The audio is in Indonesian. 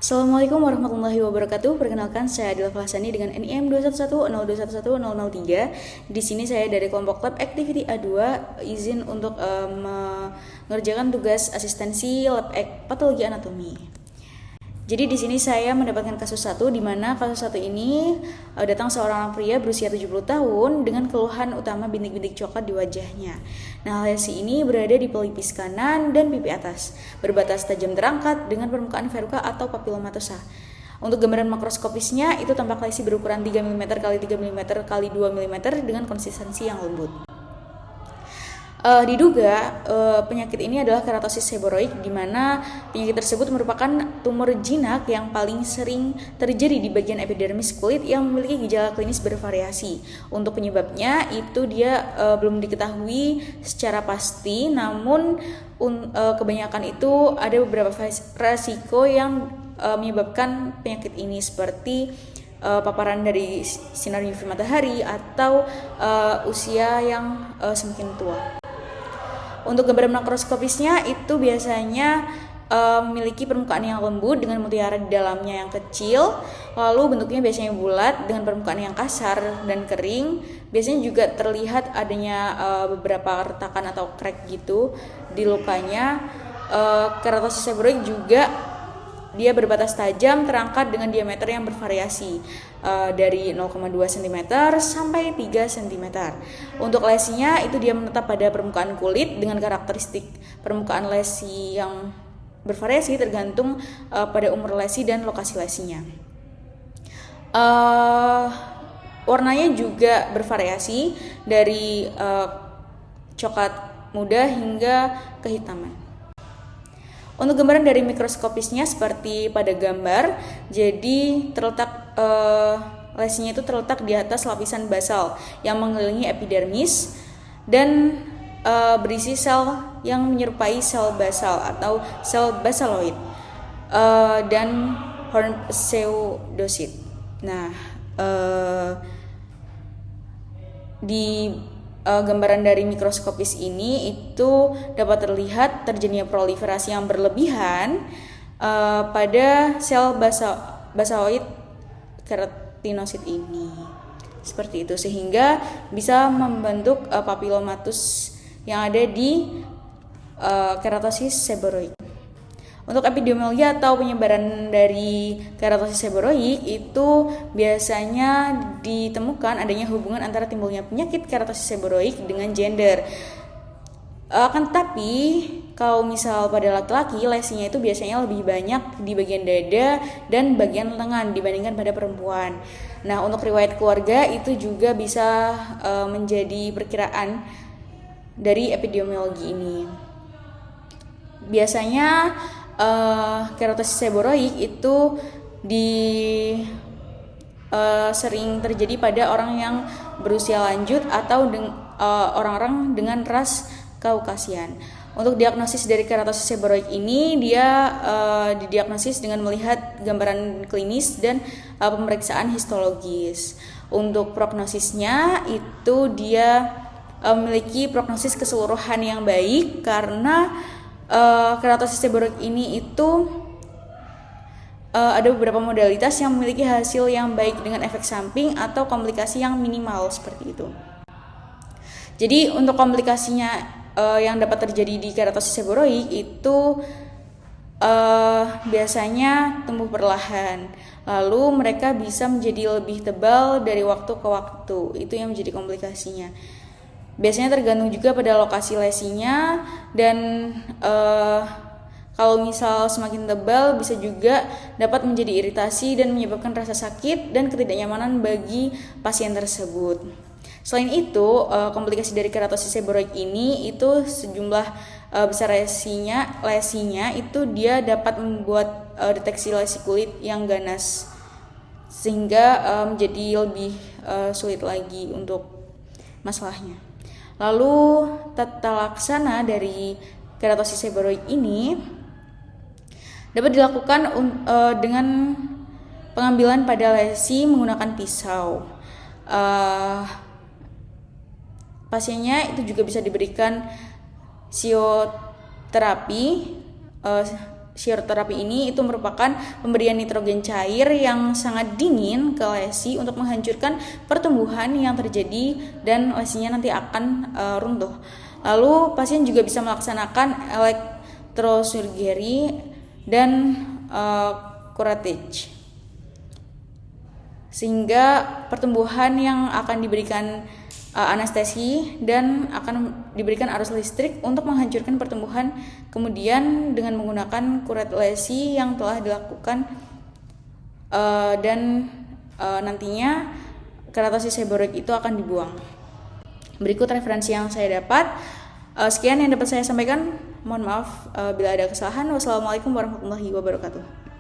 Assalamualaikum warahmatullahi wabarakatuh. Perkenalkan, saya Adila Fahsani dengan NIM 21102111003. Di sini saya dari kelompok Lab Activity A2 izin untuk mengerjakan tugas asistensi Lab Patologi Anatomi. Jadi di sini saya mendapatkan kasus 1, di mana kasus 1 ini datang seorang pria berusia 70 tahun dengan keluhan utama bintik-bintik coklat di wajahnya. Nah, lesi ini berada di pelipis kanan dan pipi atas, berbatas tajam terangkat dengan permukaan verruca atau papilomatosa. Untuk gambaran makroskopisnya itu tampak lesi berukuran 3 mm x 3 mm x 2 mm dengan konsistensi yang lembut. Diduga penyakit ini adalah keratosis seboroid, di mana penyakit tersebut merupakan tumor jinak yang paling sering terjadi di bagian epidermis kulit yang memiliki gejala klinis bervariasi. Untuk penyebabnya itu dia belum diketahui secara pasti, namun kebanyakan itu ada beberapa resiko yang menyebabkan penyakit ini, seperti paparan dari sinar UV matahari atau usia yang semakin tua. Untuk gambaran makroskopisnya itu biasanya memiliki permukaan yang lembut dengan mutiara di dalamnya yang kecil, lalu bentuknya biasanya bulat dengan permukaan yang kasar dan kering. Biasanya juga terlihat adanya beberapa retakan atau crack gitu di lukanya. Keratosis seboroid juga dia berbatas tajam terangkat dengan diameter yang bervariasi dari 0,2 cm sampai 3 cm. Untuk lesinya itu dia menetap pada permukaan kulit dengan karakteristik permukaan lesi yang bervariasi tergantung pada umur lesi dan lokasi lesinya. Warnanya juga bervariasi dari coklat muda hingga kehitaman. Untuk gambaran dari mikroskopisnya seperti pada gambar, jadi terletak lesinya itu terletak di atas lapisan basal yang mengelilingi epidermis dan berisi sel yang menyerupai sel basal atau sel basaloid dan horn pseudocyte. Nah, di gambaran dari mikroskopis ini itu dapat terlihat terjadinya proliferasi yang berlebihan pada sel basaloid keratinosit ini, seperti itu, sehingga bisa membentuk papilomatus yang ada di keratosis seboroid. Untuk epidemiologi atau penyebaran dari keratosis seboroid itu biasanya ditemukan adanya hubungan antara timbulnya penyakit keratosis seboroid dengan gender. Akan tetapi kalau misal pada laki-laki, lesinya itu biasanya lebih banyak di bagian dada dan bagian lengan dibandingkan pada perempuan. Nah, untuk riwayat keluarga itu juga bisa menjadi perkiraan dari epidemiologi ini. Biasanya keratosis seboroid itu sering terjadi pada orang yang berusia lanjut atau orang-orang dengan ras Kaukasian. Untuk diagnosis dari keratosis seboroid ini dia didiagnosis dengan melihat gambaran klinis dan pemeriksaan histologis. Untuk prognosisnya itu dia memiliki prognosis keseluruhan yang baik karena keratosis seboroid ini itu ada beberapa modalitas yang memiliki hasil yang baik dengan efek samping atau komplikasi yang minimal, seperti itu. Jadi untuk komplikasinya yang dapat terjadi di keratosis seboroid itu biasanya tumbuh perlahan, lalu mereka bisa menjadi lebih tebal dari waktu ke waktu. Itu yang menjadi komplikasinya. Biasanya tergantung juga pada lokasi lesinya, dan kalau misal semakin tebal bisa juga dapat menjadi iritasi dan menyebabkan rasa sakit dan ketidaknyamanan bagi pasien tersebut. Selain itu, komplikasi dari keratosis seboroid ini itu sejumlah besar lesinya itu dia dapat membuat deteksi lesi kulit yang ganas, sehingga menjadi lebih sulit lagi untuk masalahnya. Lalu tata laksana dari keratosis seboroid ini dapat dilakukan dengan pengambilan pada lesi menggunakan pisau. Pasiennya itu juga bisa diberikan fisioterapi shear terapi ini itu merupakan pemberian nitrogen cair yang sangat dingin ke lesi untuk menghancurkan pertumbuhan yang terjadi dan lesinya nanti akan runtuh. Lalu pasien juga bisa melaksanakan elektrosurgery dan curettage, sehingga pertumbuhan yang akan diberikan anestesi dan akan diberikan arus listrik untuk menghancurkan pertumbuhan, kemudian dengan menggunakan kuret lesi yang telah dilakukan dan nantinya keratosis seboroid itu akan dibuang. Berikut referensi yang saya dapat. Sekian yang dapat saya sampaikan. Mohon maaf bila ada kesalahan. Wassalamualaikum warahmatullahi wabarakatuh.